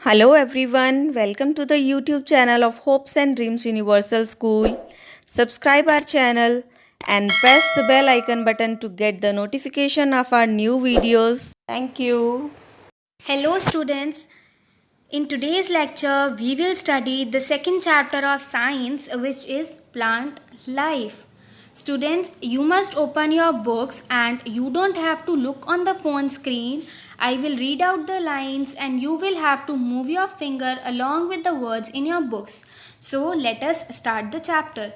Hello everyone, welcome to the YouTube channel of Hopes and Dreams Universal School. Subscribe our channel and press the bell icon button to get the notification of our new videos. Thank you. Hello students, in today's lecture we will study the second chapter of science, which is plant life. Students, you must open your books and you don't have to look on the phone screen. I will read out the lines and you will have to move your finger along with the words in your books. So let us start the chapter.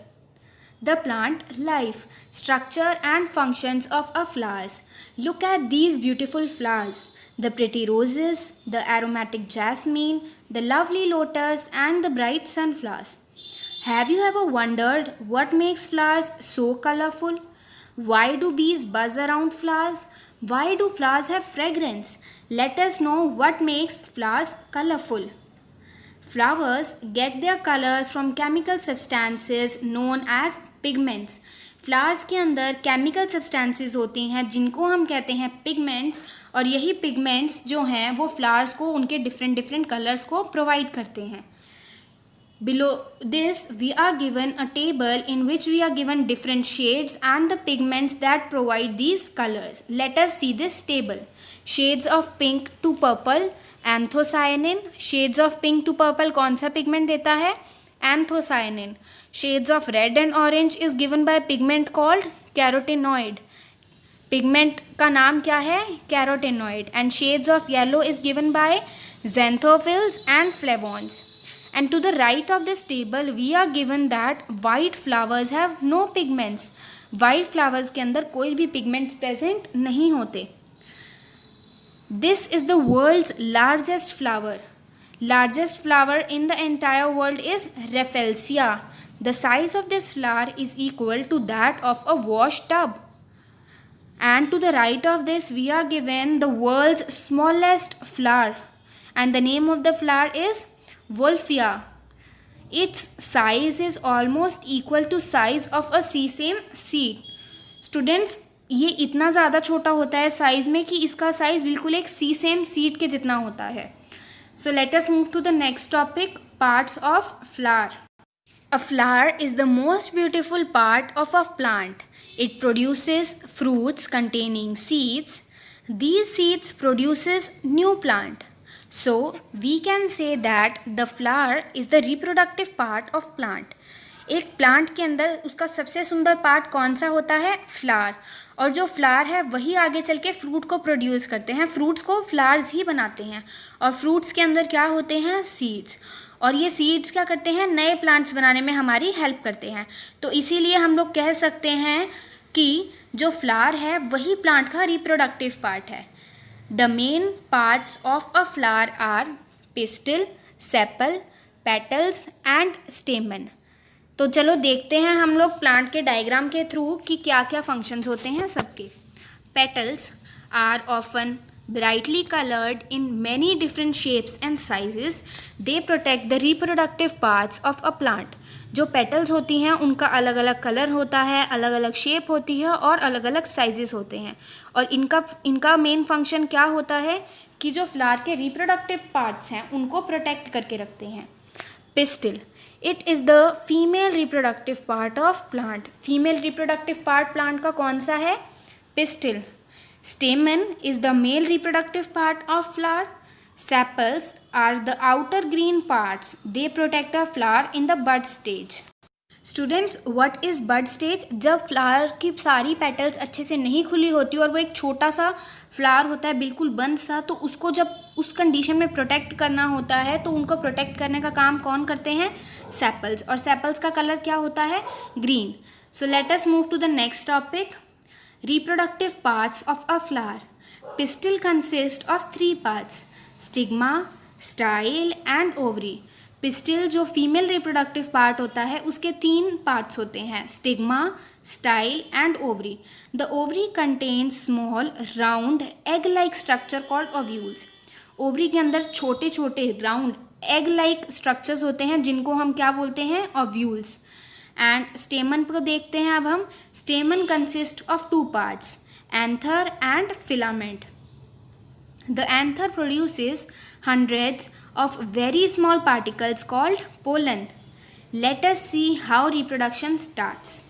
The plant life, structure and functions of a flowers. Look at these beautiful flowers. The pretty roses, the aromatic jasmine, the lovely lotus and the bright sunflowers. Have you ever wondered what makes flowers so colorful? Why do bees buzz around flowers? Why do flowers have fragrance? Let us know what makes flowers colorful. Flowers get their colors from chemical substances known as pigments. Flowers के अंदर chemical substances होती हैं जिनको हम कहते हैं pigments, और यही पिगमेंट्स जो हैं वो फ्लावर्स को उनके डिफरेंट डिफरेंट कलर्स को प्रोवाइड करते हैं. Below this we are given a table in which we are given different shades and the pigments that provide these colors. Let us see this table. Shades of pink to purple, anthocyanin. Shades of pink to purple कौन सा pigment देता है? Anthocyanin. Shades of red and orange is given by pigment called carotenoid. Pigment का नाम क्या है? Carotenoid. And shades of yellow is given by xanthophylls and flavons. And to the right of this table we are given that white flowers have no pigments. White flowers के अंदर कोई भी pigments present नहीं होते. This is the world's largest flower. Largest flower in the entire world is Rafflesia. The size of this flower is equal to that of a wash tub. And to the right of this we are given the world's smallest flower, and the name of the flower is Wolffia. Its size is almost equal to size of a sesame seed. Students, ये इतना ज़्यादा छोटा होता है size में कि इसका size बिल्कुल एक सीसेम सीड के जितना होता है. So let us move to the next topic, parts of flower. A flower is the most beautiful part of a plant. It produces fruits containing seeds. These seeds produces new plant. So we can say that the flower is the reproductive part of plant. एक plant के अंदर उसका सबसे सुंदर part कौन सा होता है? फ्लावर. और जो फ्लावर है वही आगे चल के फ्रूट को प्रोड्यूस करते हैं. फ्रूट्स को फ्लावर्स ही बनाते हैं, और फ्रूट्स के अंदर क्या होते हैं? सीड्स. और ये सीड्स क्या करते हैं? नए प्लांट्स बनाने में हमारी हेल्प करते हैं. तो इसीलिए हम लोग कह सकते हैं कि जो फ्लावर है वही प्लांट का रिप्रोडक्टिव पार्ट है. The main parts of a flower are pistil, sepal, petals and stamen. तो चलो देखते हैं हम लोग प्लांट के डायग्राम के थ्रू कि क्या क्या फंक्शंस होते हैं सबके. Petals are often brightly colored in many different shapes and sizes. They protect the reproductive parts of a plant. जो पेटल्स होती हैं उनका अलग अलग कलर होता है, अलग अलग शेप होती है और अलग अलग साइजेस होते हैं. और इनका मेन फंक्शन क्या होता है कि जो फ्लावर के रिप्रोडक्टिव पार्ट्स हैं उनको प्रोटेक्ट करके रखते हैं. Pistil, it is the female reproductive part of plant. Female reproductive part plant का कौन सा है? Pistil. Stamen is the male reproductive part of flower. Sepals are the outer green parts. They protect a flower in the bud stage. Students, what is bud stage? जब flower की सारी petals अच्छे से नहीं खुली होती और वो एक छोटा सा फ्लावर होता है बिल्कुल बंद सा, तो उसको जब उस कंडीशन में प्रोटेक्ट करना होता है तो उनको प्रोटेक्ट करने का काम कौन करते हैं? सेपल्स. और सेपल्स का कलर क्या होता है? Green. So let us move to the next topic. Reproductive parts of a flower. Pistil consists of 3 parts: stigma, style and ovary. Pistil जो फीमेल रिप्रोडक्टिव पार्ट होता है उसके 3 पार्ट्स होते हैं: stigma, style and ovary. The ovary contains small round egg like structure called ovules. Ovary के अंदर छोटे छोटे राउंड एग लाइक स्ट्रक्चर्स होते हैं जिनको हम क्या बोलते हैं? ओव्यूल्स. एंड स्टेमन को देखते हैं अब हम. स्टेमन consist of 2 parts, anther and filament. The anther produces hundreds of very small particles called pollen. Let us see how reproduction starts.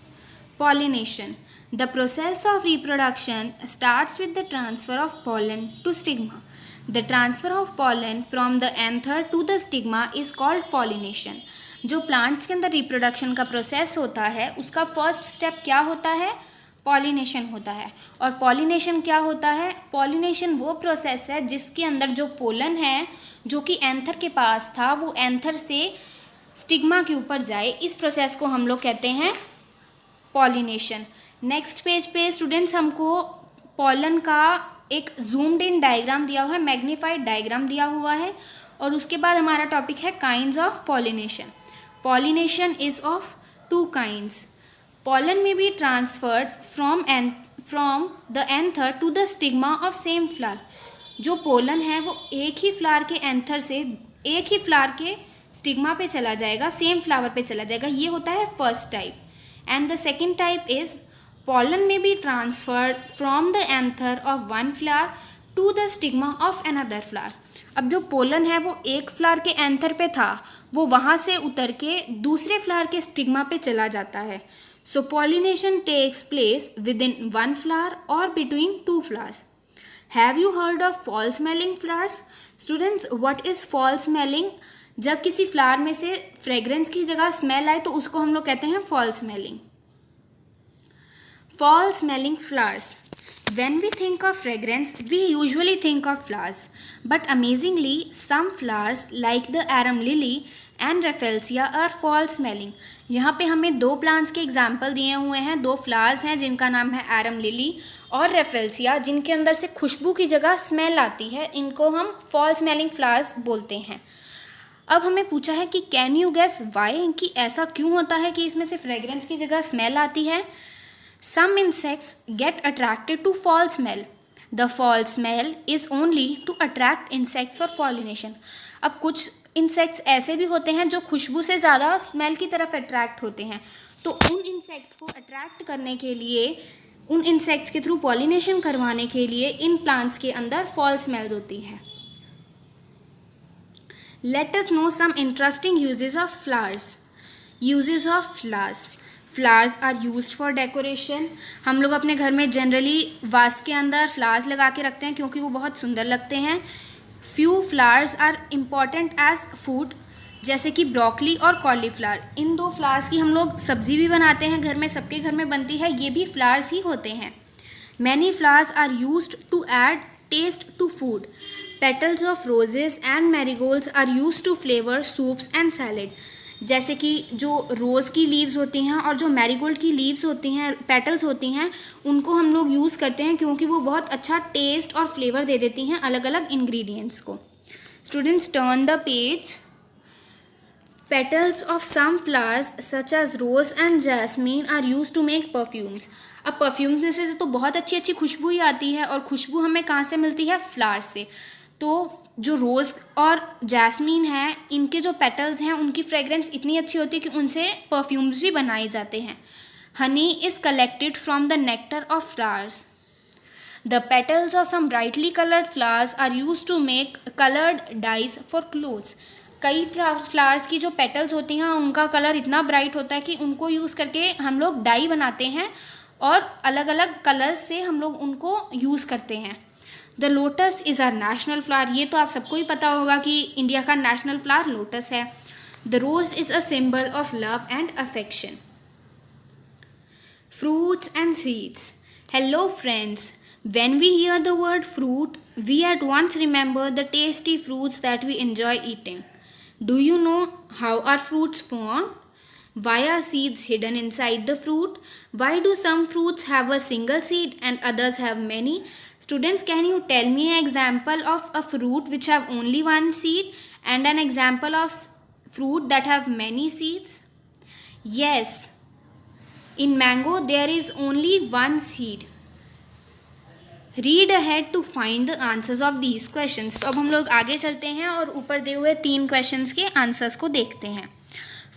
Pollination. The process of reproduction starts with the transfer of pollen to stigma. The transfer of pollen from the anther to the stigma is called pollination. जो plants के अंदर reproduction का process होता है उसका first step क्या होता है? पॉलिनेशन होता है. और पॉलिनेशन क्या होता है? पॉलिनेशन वो प्रोसेस है जिसके अंदर जो पोलन है जो कि एंथर के पास था वो एंथर से स्टिग्मा के ऊपर जाए, इस प्रोसेस को हम लोग कहते हैं पॉलिनेशन. नेक्स्ट पेज पे स्टूडेंट्स हमको पॉलन का एक जूम्ड इन डायग्राम दिया हुआ है, मैग्नीफाइड डायग्राम दिया हुआ है, और उसके बाद हमारा टॉपिक है kinds of pollination. Pollination is of two kinds. Pollen may be transferred from the anther to the stigma of same flower. जो पोलन है वो एक ही फ्लावर के एंथर से एक ही फ्लावर के स्टिग्मा पे चला जाएगा, सेम फ्लावर पे चला जाएगा. ये होता है first type. And the second type is pollen may be transferred from the anther of one flower to the stigma of another flower. अब जो पोलन है वो एक फ्लावर के एंथर पे था, वो वहाँ से उतर के दूसरे फ्लावर के स्टिग्मा पे चला जाता है. So pollination takes place within one flower or between two flowers. Have you heard of fall smelling flowers? Students, what is fall smelling? जब किसी फ्लावर में से फ्रेग्रेंस की जगह स्मेल आए तो उसको हम लोग कहते हैं fall smelling. Fall smelling flowers. When we think of fragrance, we usually think of flowers. But amazingly, some flowers like the arum lily and rafflesia are fall smelling. यहाँ पे हमें दो प्लांट्स के एग्जाम्पल दिए हुए हैं, दो फ्लावर्स हैं जिनका नाम है एरम लिली और रेफेल्सिया, जिनके अंदर से खुशबू की जगह स्मेल आती है. इनको हम फॉल स्मेलिंग फ्लावर्स बोलते हैं. अब हमें पूछा है कि कैन यू गेस वाई, कि ऐसा क्यों होता है कि इसमें से फ्रेग्रेंस की जगह स्मेल आती है. Some insects get attracted to foul smell. The foul smell is only to attract insects for pollination. अब कुछ इंसेक्ट्स ऐसे भी होते हैं जो खुशबू से ज़्यादा स्मेल की तरफ अट्रैक्ट होते हैं, तो उन इंसेक्ट्स को अट्रैक्ट करने के लिए, उन इंसेक्ट्स के थ्रू पॉलिनेशन करवाने के लिए इन प्लांट्स के अंदर फॉल स्मेल्स होती हैं. Let us know some interesting uses of flowers. Uses of flowers. Flowers are used for decoration. हम लोग अपने घर में जनरली वास के अंदर फ्लावर्स लगा के रखते हैं क्योंकि वो बहुत सुंदर लगते हैं. Few flowers are important as food, जैसे कि ब्रोकली और कॉलीफ्लावर. इन दो फ्लावर्स की हम लोग सब्जी भी बनाते हैं, घर में सबके घर में बनती है, ये भी फ्लावर्स ही होते हैं. Many flowers are used to add taste to food. Petals of roses and marigolds are used to flavour soups and salad. जैसे कि जो रोज़ की लीव्स होती हैं और जो मैरीगोल्ड की लीव्स होती हैं, पेटल्स होती हैं, उनको हम लोग यूज़ करते हैं क्योंकि वो बहुत अच्छा टेस्ट और फ्लेवर दे देती हैं अलग अलग इंग्रेडिएंट्स को. Students, turn the page. Petals of some flowers such as rose and jasmine are use to make perfumes. अब परफ्यूम्स में से तो बहुत अच्छी अच्छी खुशबू ही आती है, और खुशबू हमें कहाँ से मिलती है? फ्लावर्स से. तो जो रोज़ और जैस्मीन है, इनके जो पेटल्स हैं उनकी फ्रेग्रेंस इतनी अच्छी होती है कि उनसे परफ्यूम्स भी बनाए जाते हैं. Honey is collected from the nectar of flowers. The petals of some brightly coloured flowers are use to make coloured dyes for clothes. कई फ्लावर्स की जो पेटल्स होती हैं उनका कलर इतना ब्राइट होता है कि उनको यूज़ करके हम लोग डाई बनाते हैं और अलग अलग कलर्स से हम लोग उनको यूज़ करते हैं. The lotus is our national flower. ये तो आप सबको ही पता होगा कि इंडिया का नेशनल फ्लावर लोटस है. The rose is a symbol of love and affection. Fruits and seeds. Hello friends, when we hear the word fruit, we at once remember the tasty fruits that we enjoy eating. Do you know how are fruits formed? Why are seeds hidden inside the fruit? Why do some fruits have a single seed and others have many? Students, can you tell me an example of a fruit which have only one seed and an example of fruit that have many seeds? Yes, in mango there is only one seed. Read ahead to find the answers of these questions. तो अब हम लोग आगे चलते हैं और ऊपर दिए हुए 3 क्वेश्चंस के आंसर्स को देखते हैं.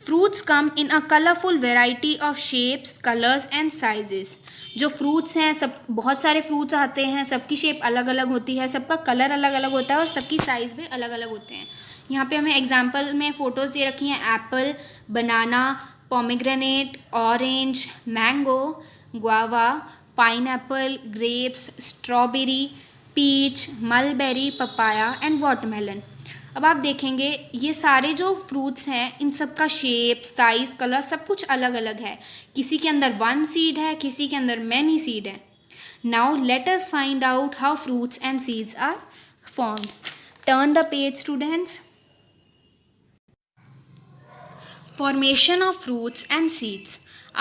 Fruits come in a colourful variety of shapes, colours and sizes. जो फ्रूट्स हैं, सब बहुत सारे फ्रूट्स आते हैं, सबकी शेप अलग अलग होती है, सबका कलर अलग अलग होता है और सबकी साइज़ भी अलग अलग होते हैं। यहाँ पे हमें एग्जांपल में फ़ोटोज़ दे रखी हैं apple, banana, pomegranate, orange, mango, guava, pineapple, grapes, strawberry, peach, mulberry, papaya and watermelon. अब आप देखेंगे ये सारे जो फ्रूट्स हैं इन सब का शेप, साइज, कलर सब कुछ अलग अलग है। किसी के अंदर 1 सीड है, किसी के अंदर मैनी सीड है। Now let us find out how fruits and seeds are formed. Turn the page students. Formation of fruits and seeds.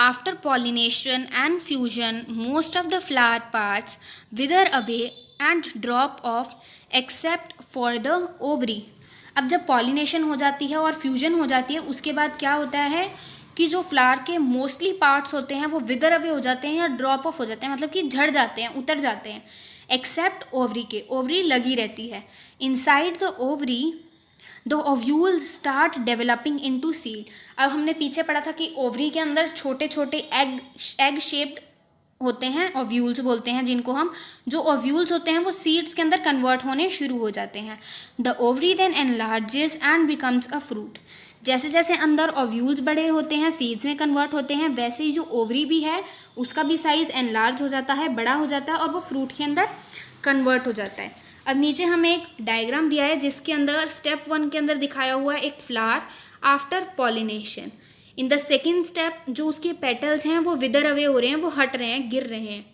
After pollination and fusion, most of the flower parts wither away and drop off except for the ovary. अब जब pollination हो जाती है और fusion हो जाती है उसके बाद क्या होता है कि जो फ्लावर के मोस्टली पार्ट्स होते हैं वो विदर अवे हो जाते हैं या ड्रॉप ऑफ हो जाते हैं, मतलब कि झड़ जाते हैं, उतर जाते हैं, एक्सेप्ट ओवरी के। ओवरी लगी रहती है। Inside the ovary the ovule start developing into seed. अब हमने पीछे पढ़ा था कि ओवरी के अंदर छोटे छोटे एग शेप्ड होते हैं, ओव्यूल्स बोलते हैं जिनको हम। जो ओव्यूल्स होते हैं वो सीड्स के अंदर कन्वर्ट होने शुरू हो जाते हैं। The ovary then enlarges and becomes a fruit. जैसे जैसे अंदर ओव्यूल्स बड़े होते हैं, सीड्स में कन्वर्ट होते हैं, वैसे ही जो ओवरी भी है उसका भी साइज एनलार्ज हो जाता है, बड़ा हो जाता है और वो फ्रूट के अंदर कन्वर्ट हो जाता है। अब नीचे हमें एक डायग्राम दिया है जिसके अंदर स्टेप 1 के अंदर दिखाया हुआ है एक flower after pollination. In the second step जो उसके पेटल्स हैं वो विदर अवे हो रहे हैं, वो हट रहे हैं, गिर रहे हैं।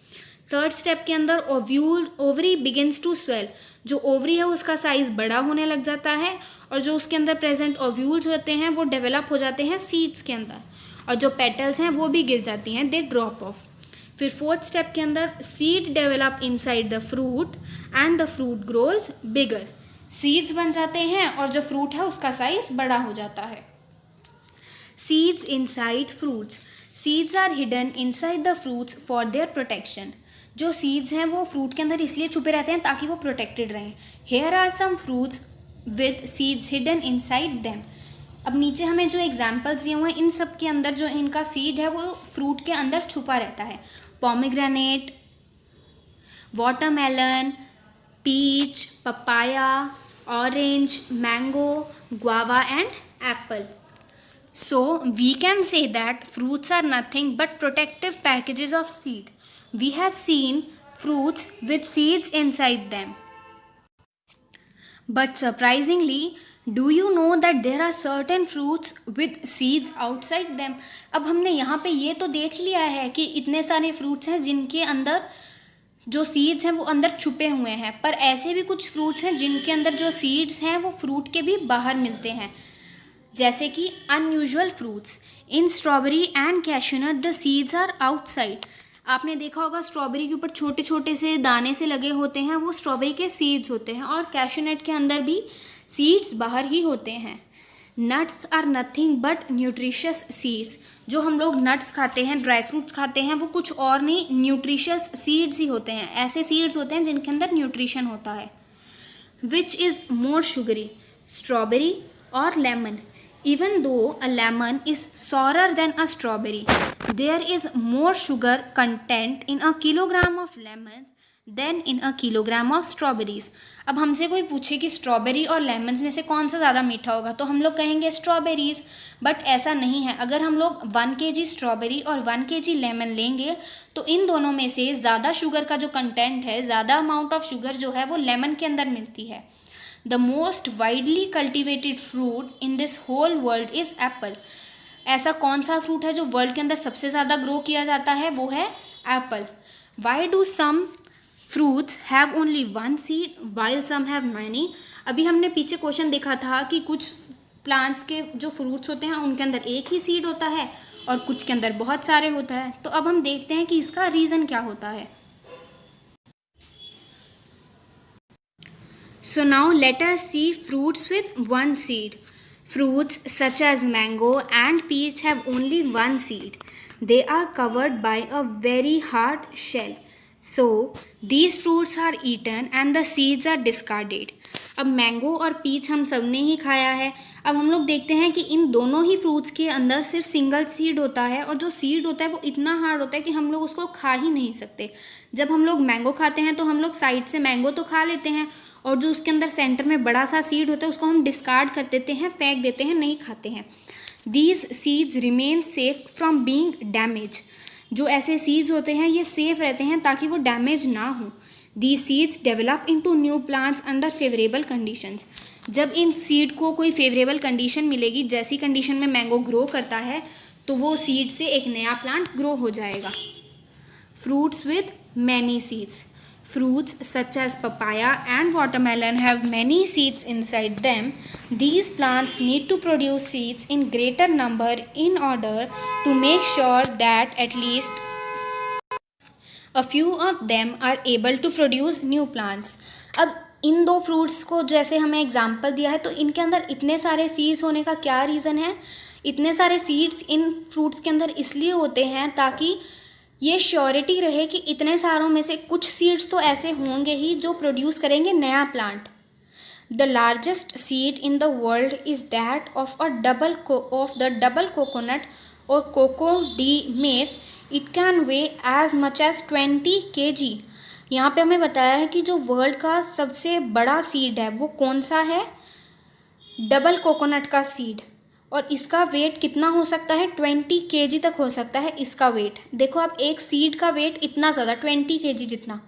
थर्ड स्टेप के अंदर ओवरी बिगिंस टू स्वेल। जो ओवरी है उसका साइज बड़ा होने लग जाता है और जो उसके अंदर प्रेजेंट ओव्यूल्स होते हैं वो डेवलप हो जाते हैं सीड्स के अंदर, और जो पेटल्स हैं वो भी गिर जाती हैं, दे ड्रॉप ऑफ। फिर फोर्थ स्टेप के अंदर seed develop inside the fruit and the fruit grows bigger. Seeds बन जाते हैं और जो फ्रूट है उसका साइज बड़ा हो जाता है। Seeds inside fruits. Seeds are hidden inside the fruits for their protection. जो सीड्स हैं वो फ्रूट के अंदर इसलिए छुपे रहते हैं ताकि वो प्रोटेक्टेड रहें। Here are some fruits with seeds hidden inside them. अब नीचे हमें जो एग्जाम्पल्स दिए हुए हैं इन सब के अंदर जो इनका सीड है वो फ्रूट के अंदर छुपा रहता है। Pomegranate, watermelon, peach, papaya, orange, mango, guava and apple. So we can say that fruits are nothing but protective packages of seed. We have seen fruits with seeds inside them. But surprisingly, do you know that there are certain fruits with seeds outside them? अब हमने यहाँ पे ये तो देख लिया है कि इतने सारे फ्रूट्स हैं जिनके अंदर जो सीड्स हैं वो अंदर छुपे हुए हैं, पर ऐसे भी कुछ फ्रूट्स हैं जिनके अंदर जो सीड्स हैं वो फ्रूट के भी बाहर मिलते हैं, जैसे कि unusual fruits. In strawberry and cashew nut the seeds are outside. आपने देखा होगा स्ट्रॉबेरी के ऊपर छोटे छोटे से दाने से लगे होते हैं, वो स्ट्रॉबेरी के सीड्स होते हैं, और कैशूनट के अंदर भी सीड्स बाहर ही होते हैं। Nuts are nothing but nutritious seeds. जो हम लोग नट्स खाते हैं, ड्राई फ्रूट्स खाते हैं, वो कुछ और नहीं, न्यूट्रिशियस सीड्स ही होते हैं। ऐसे सीड्स होते हैं जिनके अंदर न्यूट्रिशन होता है। Which is more sugary, strawberry और lemon? Even though a lemon is sourer than a strawberry, there is more sugar content in a kilogram of lemons than in a kilogram of strawberries. अब हमसे कोई पूछे कि strawberry और lemons में से कौन सा ज़्यादा मीठा होगा तो हम लोग कहेंगे स्ट्रॉबेरीज, बट ऐसा नहीं है। अगर हम लोग 1 kg स्ट्रॉबेरी और 1 kg लेमन लेंगे तो इन दोनों में से ज़्यादा शुगर का जो कंटेंट है, ज़्यादा अमाउंट ऑफ शुगर जो है वो लेमन के अंदर मिलती है। The most widely cultivated fruit in this whole world is apple. ऐसा कौन सा फ्रूट है जो वर्ल्ड के अंदर सबसे ज़्यादा ग्रो किया जाता है? वो है Apple. Why do some fruits have only 1 seed while some have many? अभी हमने पीछे क्वेश्चन देखा था कि कुछ प्लांट्स के जो फ्रूट्स होते हैं उनके अंदर एक ही सीड होता है और कुछ के अंदर बहुत सारे होता है। तो अब हम देखते हैं कि इसका रीज़न क्या होता है। So now let us see fruits with 1 seed. Fruits such as mango and peach have only 1 seed. They are covered by a very hard shell. So these fruits are eaten and the seeds are discarded. अब mango और peach हम सब ने ही खाया है। अब हम लोग देखते हैं कि इन दोनों ही फ्रूट्स के अंदर सिर्फ सिंगल सीड होता है, और जो सीड होता है वो इतना हार्ड होता है कि हम लोग उसको खा ही नहीं सकते। जब हम लोग मैंगो खाते हैं तो हम लोग साइड से मैंगो तो खा लेते हैं, और जो उसके अंदर सेंटर में बड़ा सा सीड होता है उसको हम डिस्कार्ड कर देते हैं, फेंक देते हैं, नहीं खाते हैं। These seeds remain safe from being damage. जो ऐसे सीड्स होते हैं ये सेफ रहते हैं ताकि वो डैमेज ना हो। These seeds develop into new plants under favorable conditions. जब इन सीड को कोई फेवरेबल कंडीशन मिलेगी, जैसी कंडीशन में मैंगो ग्रो करता है, तो वो सीड से एक नया प्लांट ग्रो हो जाएगा। Fruits with many seeds. Fruits such as papaya and watermelon have many seeds inside them. These plants need to produce seeds in greater number in order to make sure that at least a few of them are able to produce new plants. अब इन दो fruits को जैसे हमें example दिया है, तो इनके अंदर इतने सारे सीड्स होने का क्या रीज़न है? इतने सारे सीड्स इन फ्रूट्स के अंदर इसलिए होते हैं ताकि ये श्योरिटी रहे कि इतने सारों में से कुछ सीड्स तो ऐसे होंगे ही जो प्रोड्यूस करेंगे नया plant. The largest seed in the world is that of the double coconut और coco de mer. It can weigh as much as 20 kg। यहाँ पे हमें बताया है कि जो वर्ल्ड का सबसे बड़ा सीड है वो कौन सा है? डबल कोकोनट का सीड, और इसका वेट कितना हो सकता है? 20 kg तक हो सकता है इसका वेट। देखो आप, एक सीड का वेट इतना ज़्यादा, 20 kg जितना।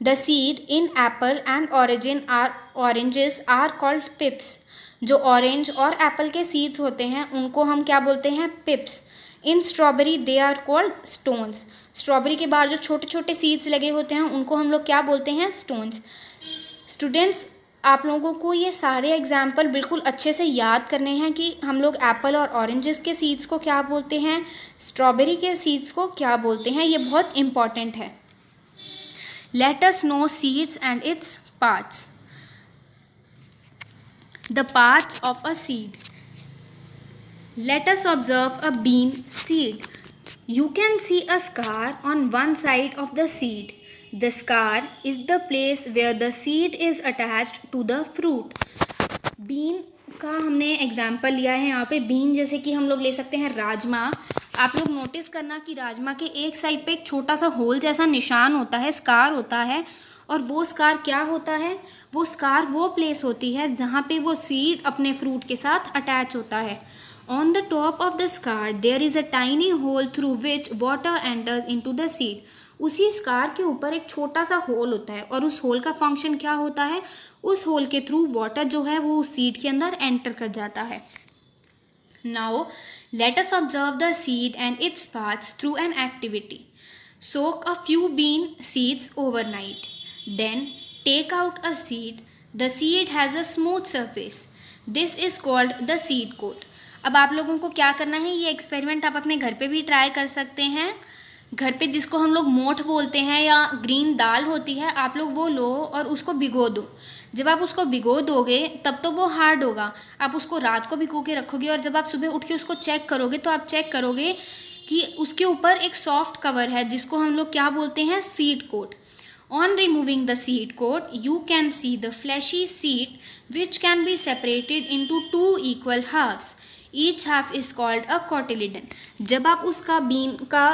The seed in apple and oranges are called pips. जो ऑरेंज और एप्पल के सीड्स होते हैं उनको हम क्या बोलते हैं? Pips. In strawberry they are called stones. Strawberry के बाहर जो छोटे छोटे सीड्स लगे होते हैं उनको हम लोग क्या बोलते हैं? स्टोन्स। स्टूडेंट्स, आप लोगों को ये सारे एग्जाम्पल बिल्कुल अच्छे से याद करने हैं कि हम लोग एप्पल और ऑरेंजेस के सीड्स को क्या बोलते हैं, स्ट्रॉबेरी के सीड्स को क्या बोलते हैं। ये बहुत इंपॉर्टेंट है। Let us no seeds and its parts. The parts of a seed. Let us observe a bean seed. You can see a scar on one side of the seed. The scar is the place where the seed is attached to the fruit. Bean का हमने example लिया है यहाँ पे। Been जैसे कि हम लोग ले सकते हैं राजमा। आप लोग नोटिस करना कि राजमा के एक साइड पे एक छोटा सा होल जैसा निशान होता है, स्कार होता है, और वो स्कार क्या होता है? वो स्कार वो प्लेस होती है जहाँ पे वो सीड अपने फ्रूट के साथ अटैच होता है। On the top of the scar there is a tiny hole through which water enters into the seed. उसी स्कार के ऊपर एक छोटा सा होल होता है, और उस होल का फंक्शन क्या होता है? उस होल के थ्रू वाटर जो है वो उस सीड के अंदर एंटर कर जाता है। Now let us observe the seed and its parts through an activity. Soak a few bean seeds overnight. Then take out a seed. The seed has a smooth surface. This is called the seed coat. अब आप लोगों को क्या करना है? ये experiment आप अपने घर पे भी ट्राई कर सकते हैं। घर पे जिसको हम लोग मोठ बोलते हैं या ग्रीन दाल होती है, आप लोग वो लो और उसको भिगो दो। जब आप उसको भिगो दोगे तब तो वो हार्ड होगा। आप उसको रात को भिगो के रखोगे, और जब आप सुबह उठ के उसको चेक करोगे तो आप चेक करोगे कि उसके ऊपर एक सॉफ्ट कवर है जिसको हम लोग क्या बोलते हैं? Seed coat. On removing the seed coat, you can see the fleshy seed which can be separated into two equal halves. Each half is called a cotyledon. जब आप उसका बीन का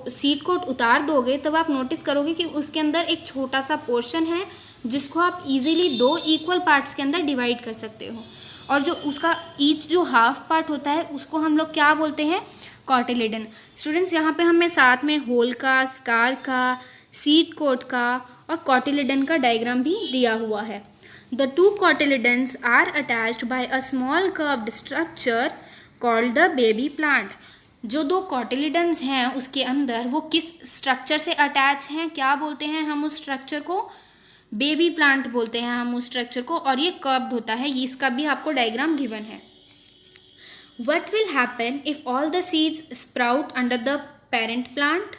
सीड कोट उतार दोगे तब आप नोटिस करोगे कि उसके अंदर एक छोटा सा पोर्शन है जिसको आप इजीली दो इक्वल पार्ट्स के अंदर डिवाइड कर सकते हो, और जो उसका ईच जो हाफ पार्ट होता है उसको हम लोग क्या बोलते हैं? कॉटिलेडन। स्टूडेंट्स, यहाँ पे हमें साथ में होल का, स्कार का, सीड कोट का और कॉटिलेडन का डायग्राम भी दिया हुआ है। The two cotyledons are attached by a small curved structure called the baby plant. जो दो कॉटिलेडन्स हैं उसके अंदर वो किस स्ट्रक्चर से अटैच हैं? क्या बोलते हैं हम उस स्ट्रक्चर को? बेबी प्लांट बोलते हैं हम उस स्ट्रक्चर को, और ये कर्व्ड होता है। ये इसका भी आपको डायग्राम गिवन है। What will happen if all the seeds sprout under the parent plant?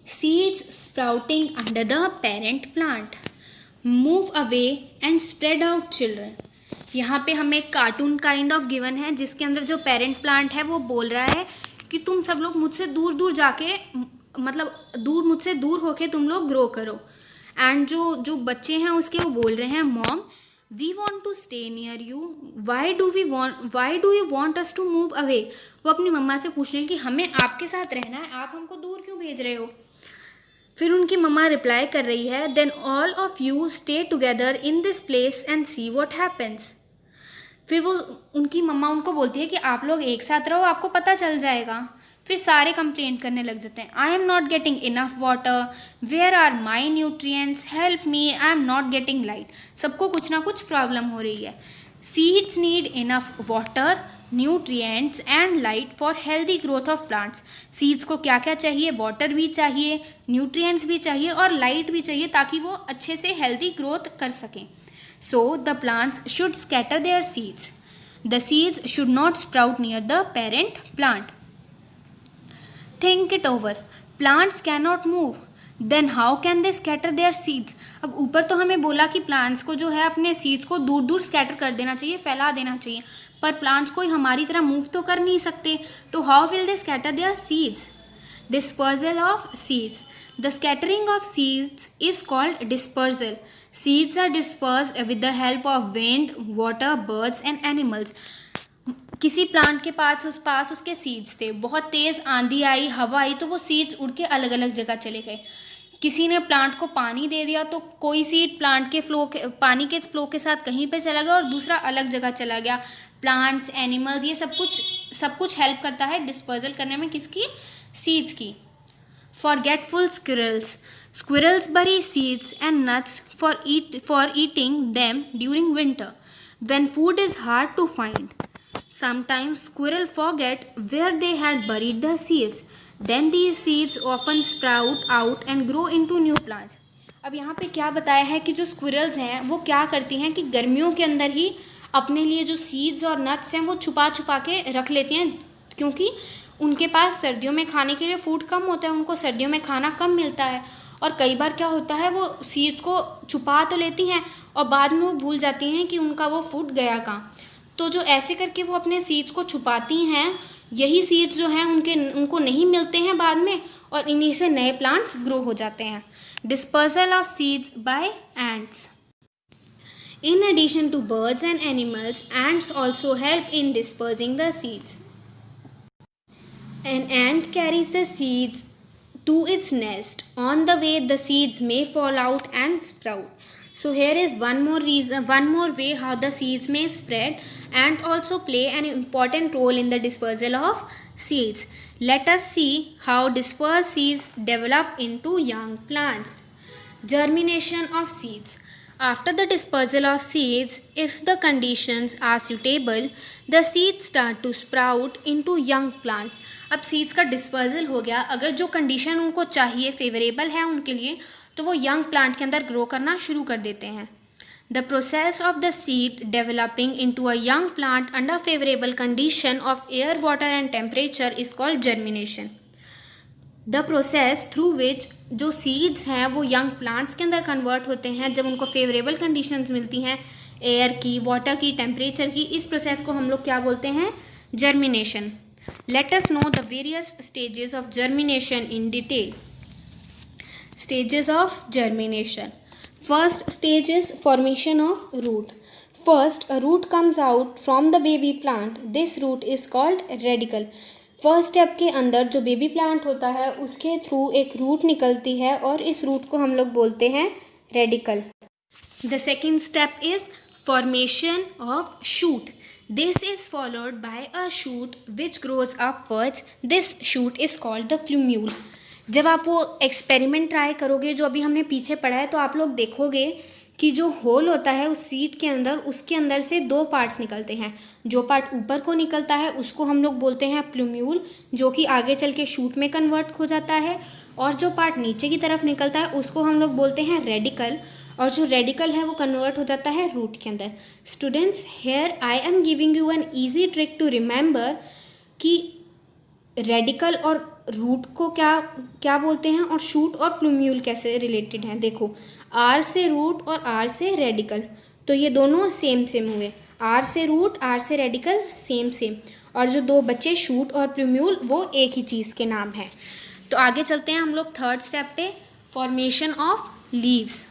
Seeds sprouting under the parent plant. Move away and spread out children. यहाँ पे हमें कार्टून काइंड ऑफ गिवन है जिसके अंदर जो पेरेंट प्लांट है वो बोल रहा है कि तुम सब लोग मुझसे दूर दूर जाके, मतलब मुझसे दूर होके तुम लोग ग्रो करो। एंड जो बच्चे हैं उसके वो बोल रहे हैं, mom we want to stay near you, why do you want us to move away. वो अपनी मम्मा से पूछ रहे हैं कि हमें आपके साथ रहना है, आप हमको दूर क्यों भेज रहे हो। फिर उनकी मम्मा रिप्लाई कर रही है, then all of you stay together in this place and see what happens. फिर वो उनकी मम्मा उनको बोलती है कि आप लोग एक साथ रहो, आपको पता चल जाएगा। फिर सारे कंप्लेंट करने लग जाते हैं, I am not getting enough water, where are my nutrients, help me, I am not getting light. सबको कुछ ना कुछ प्रॉब्लम हो रही है। Seeds need enough water, nutrients and light for healthy growth of plants. Seeds को क्या क्या चाहिए, वाटर भी चाहिए, न्यूट्रिएंट्स भी चाहिए और लाइट भी चाहिए, ताकि वो अच्छे से हेल्दी ग्रोथ कर सकें। So the plants should scatter their seeds. The seeds should not sprout near the parent plant. Think it over. Plants cannot move. Then how can they scatter their seeds? अब ऊपर तो हमें बोला कि plants को जो है अपने सीड्स को दूर दूर स्कैटर कर देना चाहिए, फैला देना चाहिए, पर प्लांट्स कोई हमारी तरह मूव तो कर नहीं सकते, तो how will they scatter their seeds? Dispersal of seeds. The scattering of seeds is called dispersal. Seeds are dispersed with the help of wind, water, birds and animals. किसी प्लांट के पास उसके सीड्स थे, बहुत तेज़ आंधी आई, हवा आई, तो वो सीड्स उड़ के अलग अलग जगह चले गए। किसी ने प्लांट को पानी दे दिया तो कोई सीड प्लांट के पानी के फ्लो के साथ कहीं पे चला गया और दूसरा अलग जगह चला गया। प्लांट्स, एनिमल्स, ये सब कुछ हेल्प करता है डिस्पर्सल करने में, किसकी? सीड्स की। Forgetful squirrels. Squirrels bury seeds and nuts for eating them during winter, when food is hard to find. Sometimes squirrels forget where they had buried the seeds. Then these seeds often sprout out and grow into new plants. अब यहाँ पे क्या बताया है कि जो squirrels हैं वो क्या करती हैं कि गर्मियों के अंदर ही अपने लिए जो सीड्स और नट्स हैं वो छुपा के रख लेती हैं, क्योंकि उनके पास सर्दियों में खाने के लिए फूड कम होता है, उनको सर्दियों में खाना कम मिलता है। और कई बार क्या होता है, वो सीड्स को छुपा तो लेती हैं और बाद में वो भूल जाती हैं कि उनका वो फूड गया कहाँ। तो जो ऐसे करके वो अपने सीड्स को छुपाती हैं, यही सीड्स जो हैं उनको नहीं मिलते हैं बाद में, और इन्हीं से नए प्लांट्स ग्रो हो जाते हैं। Dispersal of seeds by ants. In addition to birds and animals, ants also help in dispersing the seeds. An ant carries the seeds to its nest. On the way, the seeds may fall out and sprout. So here is one more way how the seeds may spread. Ants also play an important role in the dispersal of seeds. Let us see how dispersed seeds develop into young plants. Germination of seeds. After the dispersal of seeds, if the conditions are suitable, the seeds start to sprout into young plants. अब seeds का dispersal हो गया, अगर जो condition उनको चाहिए, favorable है उनके लिए, तो वो young plant के अंदर grow करना शुरू कर देते हैं. The process of the seed developing into a young plant under favorable condition of air, water and temperature is called germination. The process through which जो सीड्स हैं वो यंग प्लांट्स के अंदर कन्वर्ट होते हैं जब उनको फेवरेबल कंडीशंस मिलती हैं, एयर की, वाटर की, टेम्परेचर की, इस प्रोसेस को हम लोग क्या बोलते हैं? Germination. Let us know the various stages of germination in detail. Stages of germination. First stage is formation of root. First, a root comes out from the baby plant. This root is called radicle. First step के अंदर जो baby plant होता है उसके through एक root निकलती है और इस रूट को हम लोग बोलते हैं radical. The second step is formation of shoot. This is followed by a shoot which grows upwards. This shoot is called the plumule. जब आप वो एक्सपेरिमेंट ट्राई करोगे जो अभी हमने पीछे पढ़ा है, तो आप लोग देखोगे कि जो होल होता है उस सीड के अंदर, उसके अंदर से दो पार्ट्स निकलते हैं. जो पार्ट ऊपर को निकलता है उसको हम लोग बोलते हैं प्लूम्यूल, जो कि आगे चल के शूट में कन्वर्ट हो जाता है, और जो पार्ट नीचे की तरफ निकलता है उसको हम लोग बोलते हैं रेडिकल, और जो रेडिकल है वो कन्वर्ट हो जाता है रूट के अंदर. Students, here I am giving you an easy trick to remember कि रेडिकल और रूट को क्या बोलते हैं और शूट और प्लूम्यूल कैसे रिलेटेड हैं. देखो, आर से रूट और आर से रेडिकल, तो ये दोनों सेम हुए. आर से रूट, आर से रेडिकल, सेम. और जो 2 बचे शूट और प्लूम्यूल वो एक ही चीज़ के नाम है। तो आगे चलते हैं हम लोग थर्ड स्टेप पे, formation of leaves.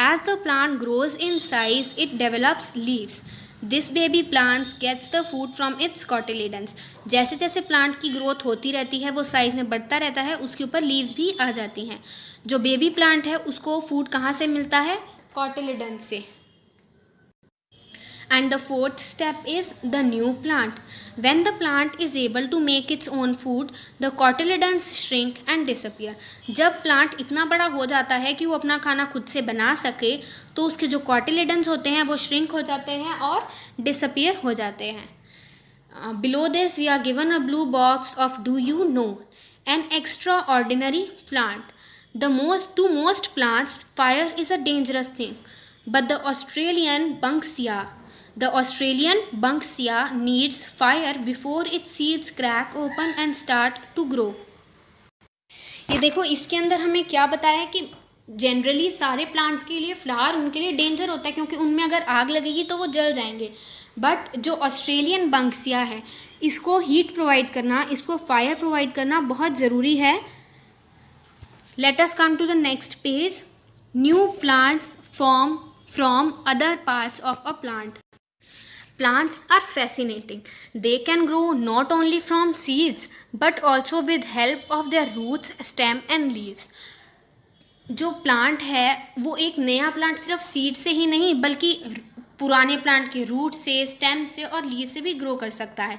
As the plant grows in size, it develops leaves. This baby plant gets the food from its cotyledons. जैसे जैसे प्लांट की ग्रोथ होती रहती है, वो साइज में बढ़ता रहता है, उसके ऊपर लीव्स भी आ जाती हैं। जो बेबी प्लांट है उसको फूड कहाँ से मिलता है? कॉटिलेडन से। And the fourth step is the new plant. When the plant is able to make its own food, the cotyledons shrink and disappear. जब प्लांट इतना बड़ा हो जाता है कि वो अपना खाना खुद से बना सके, तो उसके जो कॉटिलेडन्स होते हैं वो श्रिंक हो जाते हैं और डिसअपियर हो जाते हैं। Below this we are given a blue box of do you know, an extraordinary plant. To most plants, fire is a dangerous thing, but the Australian Banksia needs fire before its seeds crack open and start to grow. ये देखो, इसके अंदर हमें क्या बताया है कि generally सारे प्लांट्स के लिए फ्लावर उनके लिए डेंजर होता है, क्योंकि उनमें अगर आग लगेगी तो वो जल जाएंगे। बट जो ऑस्ट्रेलियन बंक्सिया है, इसको हीट प्रोवाइड करना, इसको फायर प्रोवाइड करना बहुत ज़रूरी है। Let us come to the next page. New plants form from other parts of a plant. Plants are fascinating. They can grow not only from seeds but also with help of their roots, stem and leaves. जो plant है वो एक नया plant सिर्फ seed से ही नहीं बल्कि पुराने प्लांट के रूट से, स्टेम से और लीव से भी ग्रो कर सकता है.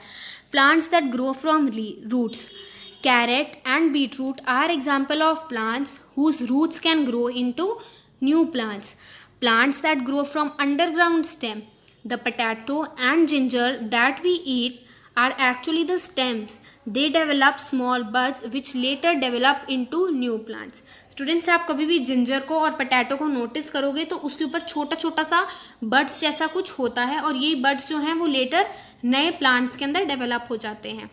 Plants that grow from roots. Carrot and beetroot are example of plants whose roots can grow into new plants. Plants that grow from underground stem. The potato and ginger that we eat are actually the stems. They develop small buds which later develop into new plants. Students, आप कभी भी ginger को और potato को notice करोगे तो उसके ऊपर छोटा छोटा सा बड्स जैसा कुछ होता है और ये बड्स जो हैं वो लेटर नए प्लांट्स के अंदर डेवलप हो जाते हैं.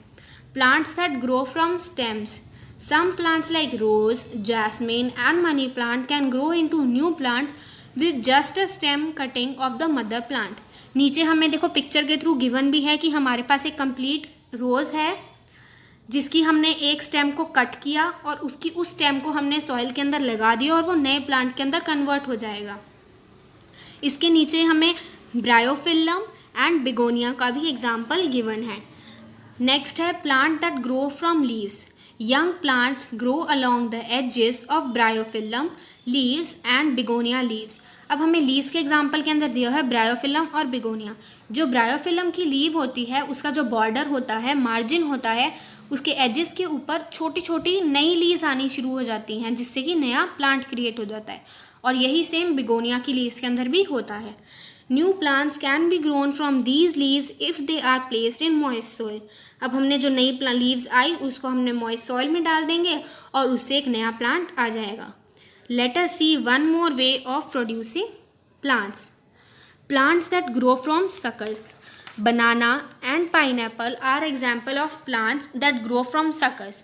Plants that grow from stems. Some plants like rose, jasmine and money plant can grow into new plant with just a stem cutting of the mother plant. नीचे हमें देखो पिक्चर के थ्रू गिवन भी है कि हमारे पास एक कंप्लीट रोज है जिसकी हमने एक स्टेम को कट किया और उसकी उस स्टेम को हमने सॉइल के अंदर लगा दिया और वो नए प्लांट के अंदर कन्वर्ट हो जाएगा. इसके नीचे हमें ब्रायोफिल्लम एंड बिगोनिया का भी एग्जाम्पल गिवन है. नेक्स्ट है plant that grow from leaves. Young plants grow along the edges of bryophyllum leaves and begonia leaves. अब हमें लीव्स के एग्जाम्पल के अंदर दिया है ब्रायोफिल्लम और बिगोनिया. जो ब्रायोफिल्लम की लीव होती है उसका जो बॉर्डर होता है, मार्जिन होता है, उसके एजेस के ऊपर छोटी छोटी नई लीव्स आनी शुरू हो जाती हैं जिससे कि नया प्लांट क्रिएट हो जाता है. और यही सेम बिगोनिया की लीव्स के अंदर भी होता है. New plants can be grown from these leaves if they are placed in moist soil. अब हमने जो नई लीव्स आई उसको हमने मॉइस्ट सॉइल में डाल देंगे और उससे एक नया प्लांट आ जाएगा. Let us see one more way of producing plants. Plants that grow from suckers. Banana and pineapple are example of plants that grow from suckers.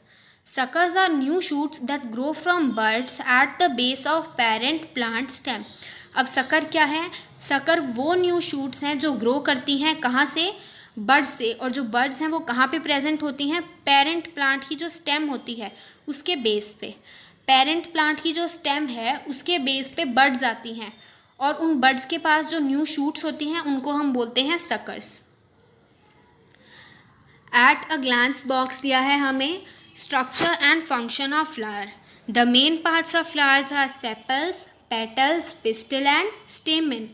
Suckers are new shoots that grow from buds at the base of parent plant stem. अब sucker क्या है? Sucker वो new shoots हैं जो grow करती हैं कहाँ से? बर्ड्स से. और जो बर्ड्स हैं वो कहाँ पे प्रेजेंट होती हैं? पेरेंट प्लांट की जो स्टेम होती है उसके बेस पे. पेरेंट प्लांट की जो स्टेम है उसके बेस पे बर्ड्स आती हैं और उन बर्ड्स के पास जो न्यू शूट्स होती हैं उनको हम बोलते हैं suckers. At a glance box दिया है हमें structure and function of flower. The main parts of flowers are sepals, petals, pistil and stamen.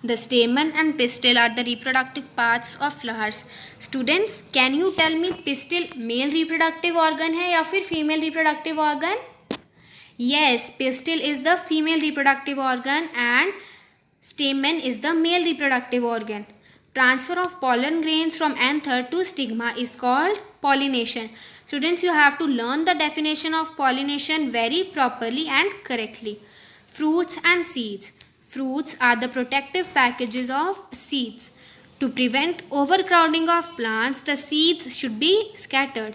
The stamen and pistil are the reproductive parts of flowers. Students, can you tell me pistil male reproductive organ है या फिर female reproductive organ? Yes, pistil is the female reproductive organ and stamen is the male reproductive organ. Transfer of pollen grains from anther to stigma is called pollination. Students, you have to learn the definition of pollination very properly and correctly. Fruits and seeds. Fruits are the protective packages of seeds. To prevent overcrowding of plants, the seeds should be scattered.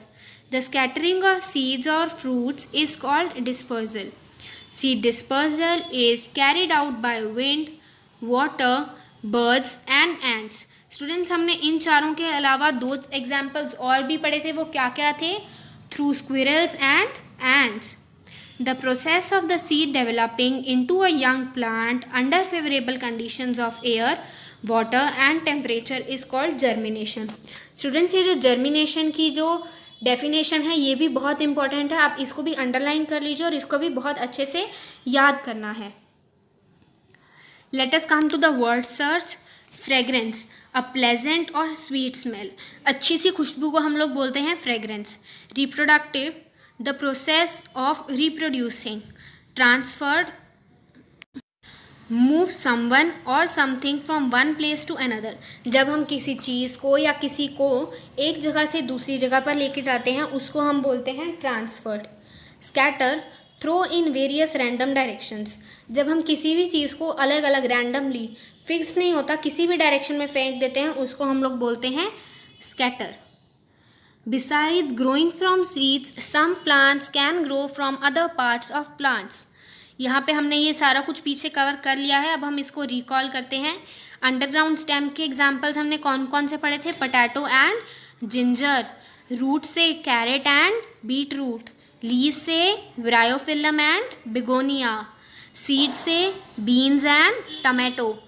The scattering of seeds or fruits is called dispersal. Seed dispersal is carried out by wind, water, birds and ants. Students हमने इन चारों के अलावा 2 examples और भी पढ़े थे, वो क्या क्या थे? Through squirrels and ants. The process of the seed developing into a young plant under favorable conditions of air, water and temperature is called germination. Students ये जो germination की जो डेफिनेशन है ये भी बहुत इंपॉर्टेंट है, आप इसको भी अंडरलाइन कर लीजिए और इसको भी बहुत अच्छे से याद करना है. Let us come to the word search. Fragrance, a pleasant or sweet smell. अच्छी सी खुशबू को हम लोग बोलते हैं fragrance. Reproductive, the process of reproducing. Transferred, move someone or something from one place to another. जब हम किसी चीज़ को या किसी को एक जगह से दूसरी जगह पर लेके जाते हैं उसको हम बोलते हैं transferred. Scatter, throw in various random directions. जब हम किसी भी चीज़ को अलग अलग रैंडमली, फिक्स्ड नहीं होता, किसी भी डायरेक्शन में फेंक देते हैं उसको हम लोग बोलते हैं scatter. Besides growing from seeds, some plants can grow from other parts of plants. यहाँ पे हमने ये सारा कुछ पीछे कवर कर लिया है, अब हम इसको रिकॉल करते हैं. अंडरग्राउंड स्टेम के एग्जाम्पल्स हमने कौन कौन से पढ़े थे? Potato and ginger. रूट से carrot and beetroot. Leave से ब्रायोफिलम एंड बिगोनिया. सीड से beans and tomato.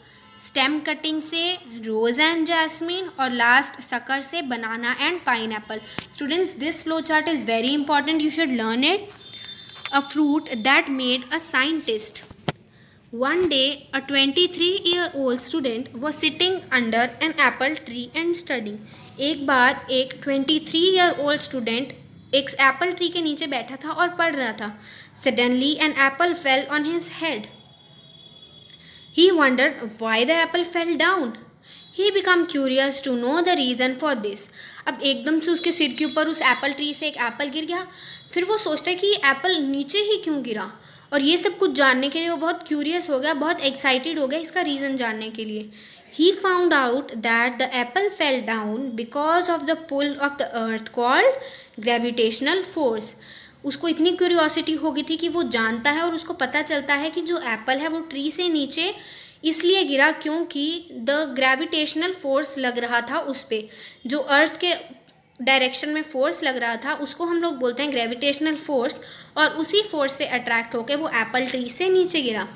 Stem cutting से रोज एंड जैस्मिन. और लास्ट सकर से banana and pineapple. Students, this flow chart is very important, you should learn it. A fruit that made a scientist. One day, a 23-year-old student was sitting under an apple tree and studying. एक बार एक 23-year-old student एक Apple tree के नीचे बैठा था और पढ़ रहा था. Suddenly, an apple fell on his head. He wondered why the apple fell down. He became curious to know the reason for this. अब एकदम से उसके सिर के ऊपर उस एप्पल ट्री से एक एप्पल गिर गया. फिर वो सोचता है कि एप्पल नीचे ही क्यों गिरा, और ये सब कुछ जानने के लिए वो बहुत क्यूरियस हो गया, बहुत एक्साइटेड हो गया इसका रीज़न जानने के लिए. He found out that the apple fell down because of the pull of the earth called gravitational force. उसको इतनी क्यूरियोसिटी हो गई थी कि वो जानता है और उसको पता चलता है कि जो एप्पल है वो ट्री से नीचे इसलिए गिरा क्योंकि द ग्रेविटेशनल फोर्स लग रहा था उस पर. जो अर्थ के डायरेक्शन में फोर्स लग रहा था उसको हम लोग बोलते हैं ग्रेविटेशनल फोर्स, और उसी फोर्स से अट्रैक्ट होकर वो एप्पल ट्री से नीचे गिरा.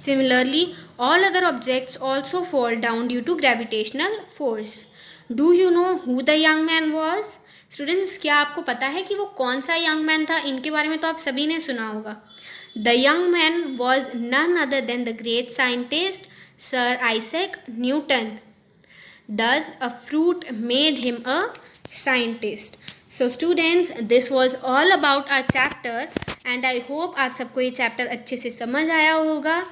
Similarly all other objects also fall down due to gravitational force. Do you know who the young man was? Students, क्या आपको पता है कि वो कौन सा यंग मैन था? इनके बारे में तो आप सभी ने सुना होगा. The young man was none other than the great scientist sir Isaac Newton. Thus, a fruit made him a scientist. So students, this was all about our chapter and I hope आप सबको ये chapter अच्छे से समझ आया होगा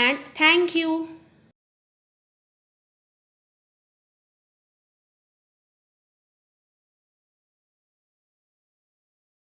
and thank you.